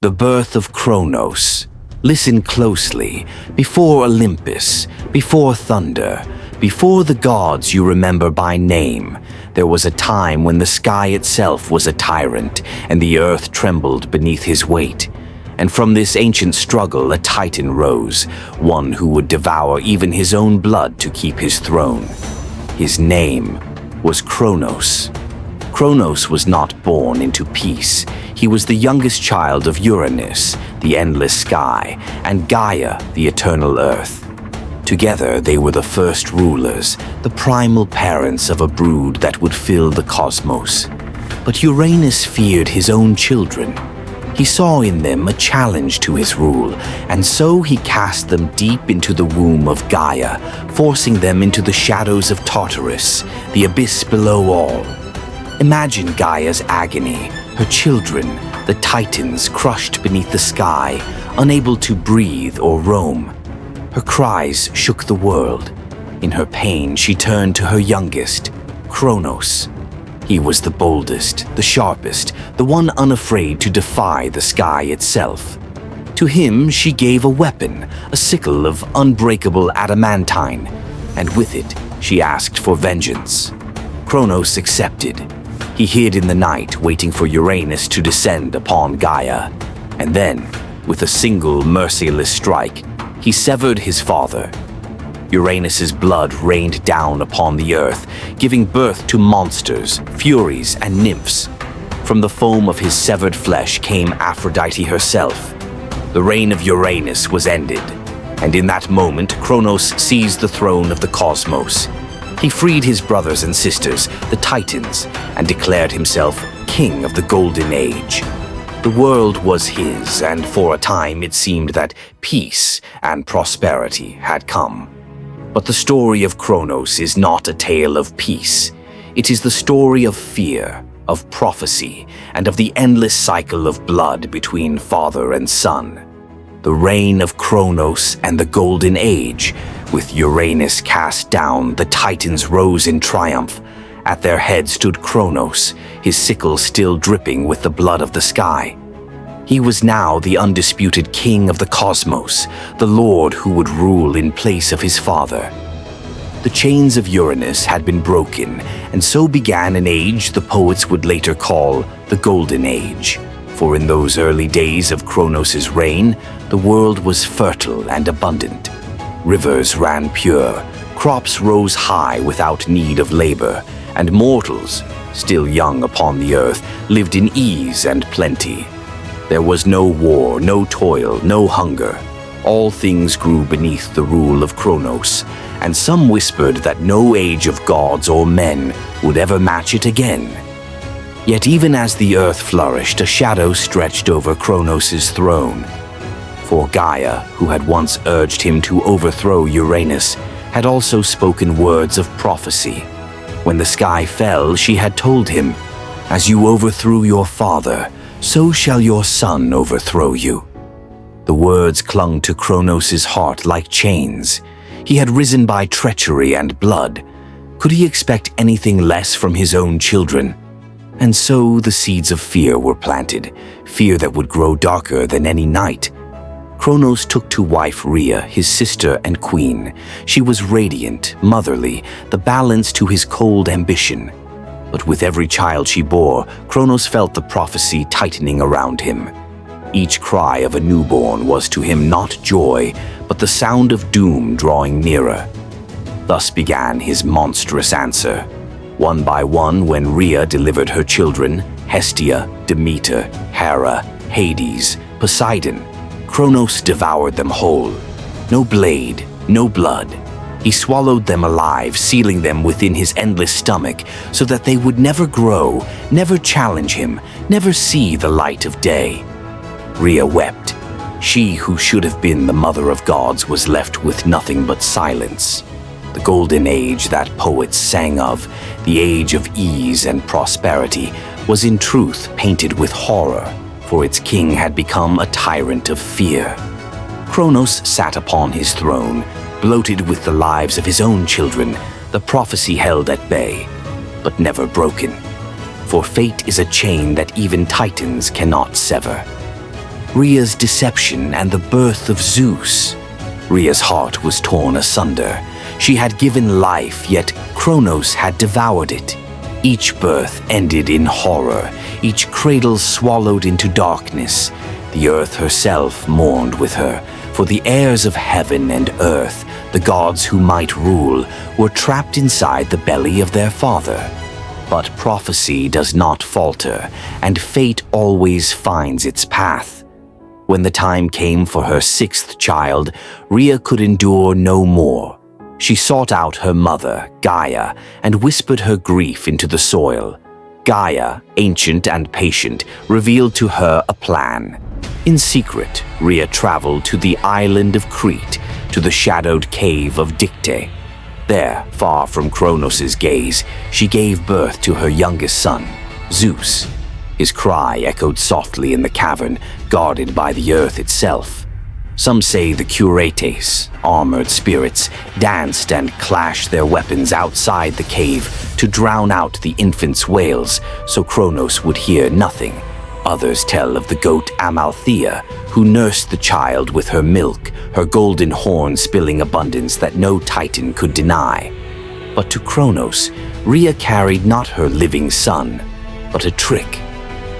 The birth of Cronos. Listen closely. Before Olympus, before thunder, before the gods you remember by name, there was a time when the sky itself was a tyrant and the earth trembled beneath his weight. And from this ancient struggle a titan rose, one who would devour even his own blood to keep his throne. His name was Cronos. Cronos was not born into peace. He was the youngest child of Uranus, the endless sky, and Gaia, the eternal earth. Together they were the first rulers, the primal parents of a brood that would fill the cosmos. But Uranus feared his own children. He saw in them a challenge to his rule, and so he cast them deep into the womb of Gaia, forcing them into the shadows of Tartarus, the abyss below all. Imagine Gaia's agony, her children, the titans crushed beneath the sky, unable to breathe or roam. Her cries shook the world. In her pain, she turned to her youngest, Cronos. He was the boldest, the sharpest, the one unafraid to defy the sky itself. To him, she gave a weapon, a sickle of unbreakable adamantine, and with it, she asked for vengeance. Cronos accepted. He hid in the night, waiting for Uranus to descend upon Gaia. And then, with a single merciless strike, he severed his father. Uranus's blood rained down upon the earth, giving birth to monsters, furies, and nymphs. From the foam of his severed flesh came Aphrodite herself. The reign of Uranus was ended, and in that moment Cronos seized the throne of the cosmos. He freed his brothers and sisters, the Titans, and declared himself king of the Golden Age. The world was his, and for a time it seemed that peace and prosperity had come. But the story of Cronos is not a tale of peace. It is the story of fear, of prophecy, and of the endless cycle of blood between father and son. The reign of Cronos and the Golden Age. With Uranus cast down, the Titans rose in triumph. At their head stood Cronos, his sickle still dripping with the blood of the sky. He was now the undisputed king of the cosmos, the lord who would rule in place of his father. The chains of Uranus had been broken, and so began an age the poets would later call the Golden Age. For in those early days of Cronos' reign, the world was fertile and abundant. Rivers ran pure, crops rose high without need of labor, and mortals, still young upon the earth, lived in ease and plenty. There was no war, no toil, no hunger. All things grew beneath the rule of Cronos, and some whispered that no age of gods or men would ever match it again. Yet even as the earth flourished, a shadow stretched over Cronos' throne. For Gaia, who had once urged him to overthrow Uranus, had also spoken words of prophecy. When the sky fell, she had told him, "As you overthrew your father, so shall your son overthrow you." The words clung to Cronos' heart like chains. He had risen by treachery and blood. Could he expect anything less from his own children? And so the seeds of fear were planted, fear that would grow darker than any night. Cronos took to wife Rhea, his sister and queen. She was radiant, motherly, the balance to his cold ambition. But with every child she bore, Cronos felt the prophecy tightening around him. Each cry of a newborn was to him not joy, but the sound of doom drawing nearer. Thus began his monstrous answer. One by one, when Rhea delivered her children, Hestia, Demeter, Hera, Hades, Poseidon, Cronos devoured them whole. No blade, no blood. He swallowed them alive, sealing them within his endless stomach, so that they would never grow, never challenge him, never see the light of day. Rhea wept. She who should have been the mother of gods was left with nothing but silence. The golden age that poets sang of, the age of ease and prosperity, was in truth painted with horror, for its king had become a tyrant of fear. Cronos sat upon his throne, bloated with the lives of his own children, the prophecy held at bay, but never broken. For fate is a chain that even titans cannot sever. Rhea's deception and the birth of Zeus. Rhea's heart was torn asunder. She had given life, yet Cronos had devoured it. Each birth ended in horror, each cradle swallowed into darkness. The earth herself mourned with her, for the heirs of heaven and earth, the gods who might rule, were trapped inside the belly of their father. But prophecy does not falter, and fate always finds its path. When the time came for her sixth child, Rhea could endure no more. She sought out her mother, Gaia, and whispered her grief into the soil. Gaia, ancient and patient, revealed to her a plan. In secret, Rhea traveled to the island of Crete, to the shadowed cave of Dicte. There, far from Cronos' gaze, she gave birth to her youngest son, Zeus. His cry echoed softly in the cavern, guarded by the earth itself. Some say the Curates, armored spirits, danced and clashed their weapons outside the cave to drown out the infant's wails so Cronos would hear nothing. Others tell of the goat Amalthea, who nursed the child with her milk, her golden horn spilling abundance that no Titan could deny. But to Cronos, Rhea carried not her living son, but a trick.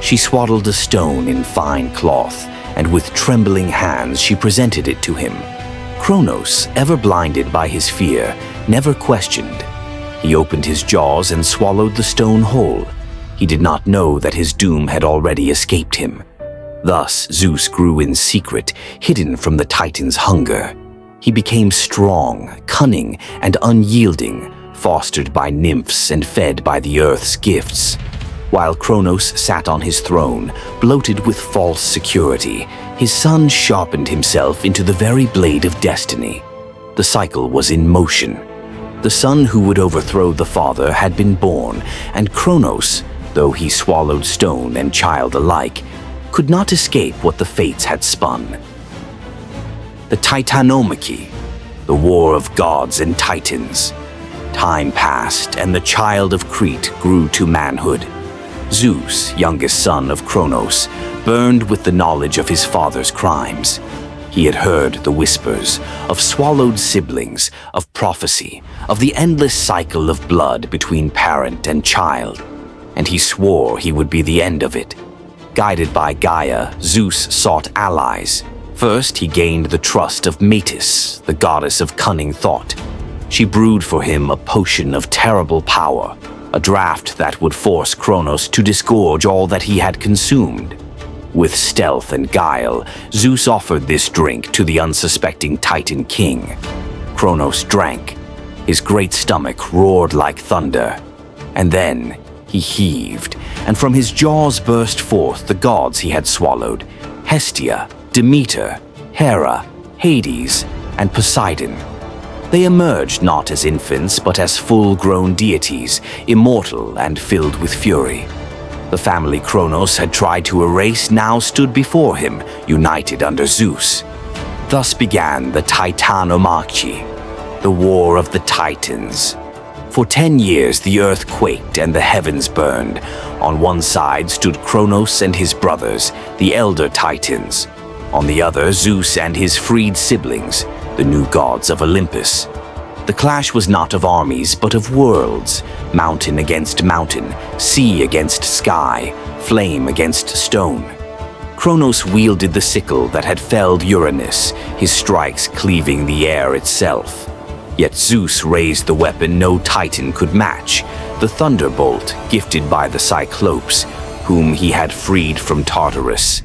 She swaddled a stone in fine cloth, and with trembling hands she presented it to him. Cronos, ever blinded by his fear, never questioned. He opened his jaws and swallowed the stone whole. He did not know that his doom had already escaped him. Thus Zeus grew in secret, hidden from the Titan's hunger. He became strong, cunning, and unyielding, fostered by nymphs and fed by the earth's gifts. While Cronos sat on his throne, bloated with false security, his son sharpened himself into the very blade of destiny. The cycle was in motion. The son who would overthrow the father had been born, and Cronos, though he swallowed stone and child alike, could not escape what the fates had spun. The Titanomachy, the war of gods and titans. Time passed, and the child of Crete grew to manhood. Zeus, youngest son of Cronos, burned with the knowledge of his father's crimes. He had heard the whispers of swallowed siblings, of prophecy, of the endless cycle of blood between parent and child, and he swore he would be the end of it. Guided by Gaia, Zeus sought allies. First, he gained the trust of Metis, the goddess of cunning thought. She brewed for him a potion of terrible power, a draught that would force Cronos to disgorge all that he had consumed. With stealth and guile, Zeus offered this drink to the unsuspecting Titan king. Cronos drank. His great stomach roared like thunder. And then he heaved, and from his jaws burst forth the gods he had swallowed: Hestia, Demeter, Hera, Hades, and Poseidon. They emerged not as infants, but as full-grown deities, immortal and filled with fury. The family Cronos had tried to erase now stood before him, united under Zeus. Thus began the Titanomachy, the war of the Titans. For 10 years the earth quaked and the heavens burned. On one side stood Cronos and his brothers, the elder Titans. On the other, Zeus and his freed siblings, the new gods of Olympus. The clash was not of armies, but of worlds, mountain against mountain, sea against sky, flame against stone. Cronos wielded the sickle that had felled Uranus, his strikes cleaving the air itself. Yet Zeus raised the weapon no Titan could match, the thunderbolt gifted by the Cyclopes, whom he had freed from Tartarus.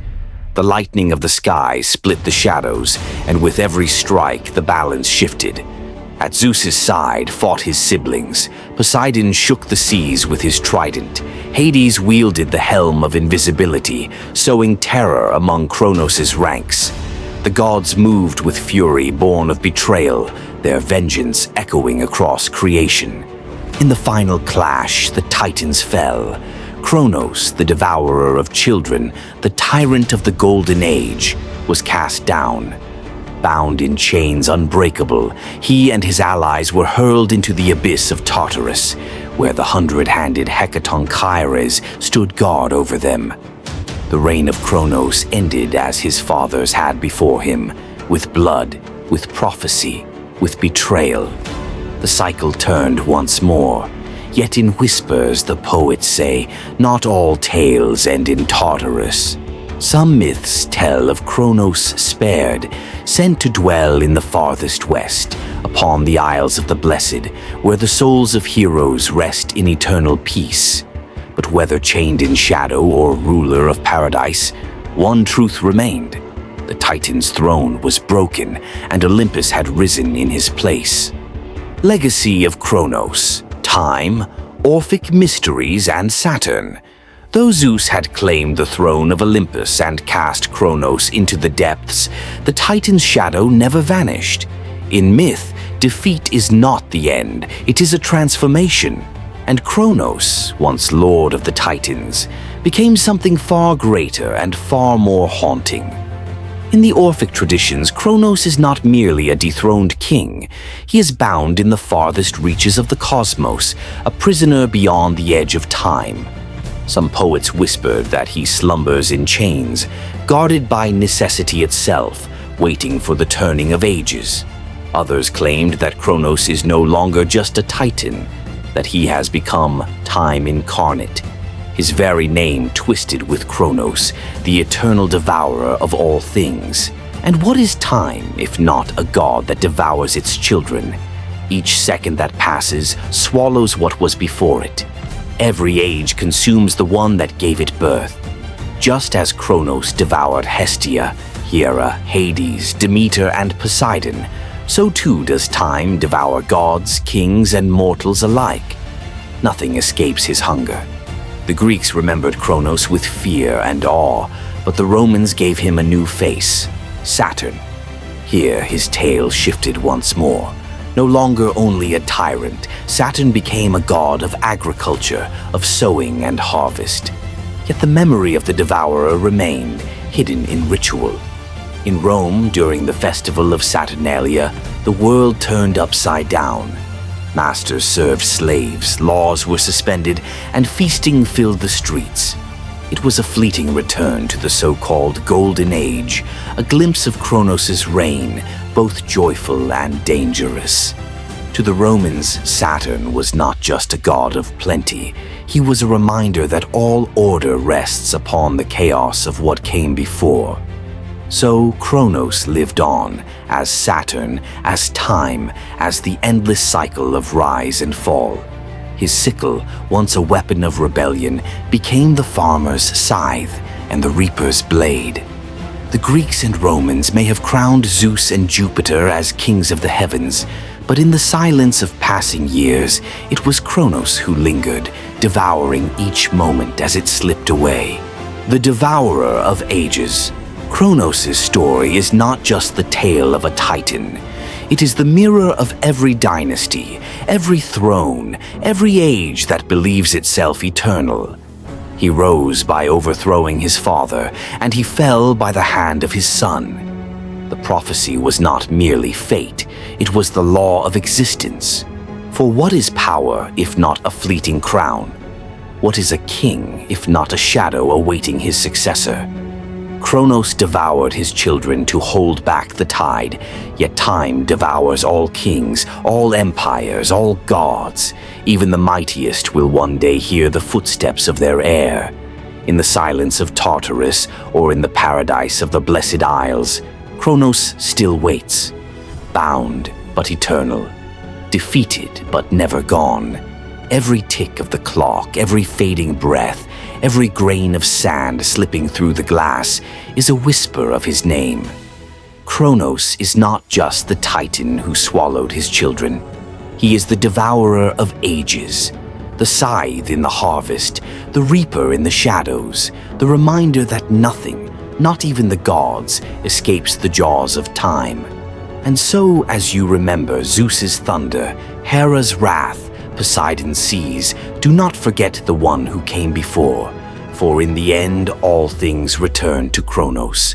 The lightning of the sky split the shadows, and with every strike the balance shifted. At Zeus's side fought his siblings. Poseidon shook the seas with his trident. Hades wielded the helm of invisibility, sowing terror among Cronos' ranks. The gods moved with fury born of betrayal, their vengeance echoing across creation. In the final clash, the Titans fell. Cronos, the devourer of children, the tyrant of the Golden Age, was cast down. Bound in chains unbreakable, he and his allies were hurled into the abyss of Tartarus, where the 100-handed Hecaton Kyres stood guard over them. The reign of Cronos ended as his fathers had before him, with blood, with prophecy, with betrayal. The cycle turned once more. Yet in whispers the poets say, not all tales end in Tartarus. Some myths tell of Cronos spared, sent to dwell in the farthest west, upon the Isles of the Blessed, where the souls of heroes rest in eternal peace. But whether chained in shadow or ruler of paradise, one truth remained. The Titan's throne was broken, and Olympus had risen in his place. Legacy of Cronos, time, Orphic mysteries, and Saturn. Though Zeus had claimed the throne of Olympus and cast Cronos into the depths, the Titan's shadow never vanished. In myth, defeat is not the end, it is a transformation. And Cronos, once lord of the Titans, became something far greater and far more haunting. In the Orphic traditions, Cronos is not merely a dethroned king. He is bound in the farthest reaches of the cosmos, a prisoner beyond the edge of time. Some poets whispered that he slumbers in chains, guarded by necessity itself, waiting for the turning of ages. Others claimed that Cronos is no longer just a titan, that he has become time incarnate. His very name twisted with Cronos, the eternal devourer of all things. And what is time if not a god that devours its children? Each second that passes swallows what was before it. Every age consumes the one that gave it birth. Just as Cronos devoured Hestia, Hera, Hades, Demeter, and Poseidon, so too does time devour gods, kings, and mortals alike. Nothing escapes his hunger. The Greeks remembered Cronos with fear and awe, but the Romans gave him a new face, Saturn. Here his tale shifted once more. No longer only a tyrant, Saturn became a god of agriculture, of sowing and harvest. Yet the memory of the devourer remained, hidden in ritual. In Rome, during the festival of Saturnalia, the world turned upside down. Masters served slaves, laws were suspended, and feasting filled the streets. It was a fleeting return to the so-called Golden Age, a glimpse of Cronos' reign, both joyful and dangerous. To the Romans, Saturn was not just a god of plenty. He was a reminder that all order rests upon the chaos of what came before. So Cronos lived on, as Saturn, as time, as the endless cycle of rise and fall. His sickle, once a weapon of rebellion, became the farmer's scythe and the reaper's blade. The Greeks and Romans may have crowned Zeus and Jupiter as kings of the heavens, but in the silence of passing years, it was Cronos who lingered, devouring each moment as it slipped away. The devourer of ages. Cronos' story is not just the tale of a titan. It is the mirror of every dynasty, every throne, every age that believes itself eternal. He rose by overthrowing his father, and he fell by the hand of his son. The prophecy was not merely fate, it was the law of existence. For what is power if not a fleeting crown? What is a king if not a shadow awaiting his successor? Cronos devoured his children to hold back the tide, yet time devours all kings, all empires, all gods. Even the mightiest will one day hear the footsteps of their heir. In the silence of Tartarus or in the paradise of the Blessed Isles, Cronos still waits, bound but eternal, defeated but never gone. Every tick of the clock, every fading breath, every grain of sand slipping through the glass is a whisper of his name. Cronos is not just the titan who swallowed his children. He is the devourer of ages, the scythe in the harvest, the reaper in the shadows, the reminder that nothing, not even the gods, escapes the jaws of time. And so, as you remember Zeus's thunder, Hera's wrath, Poseidon's seas, do not forget the one who came before, for in the end all things return to Cronos,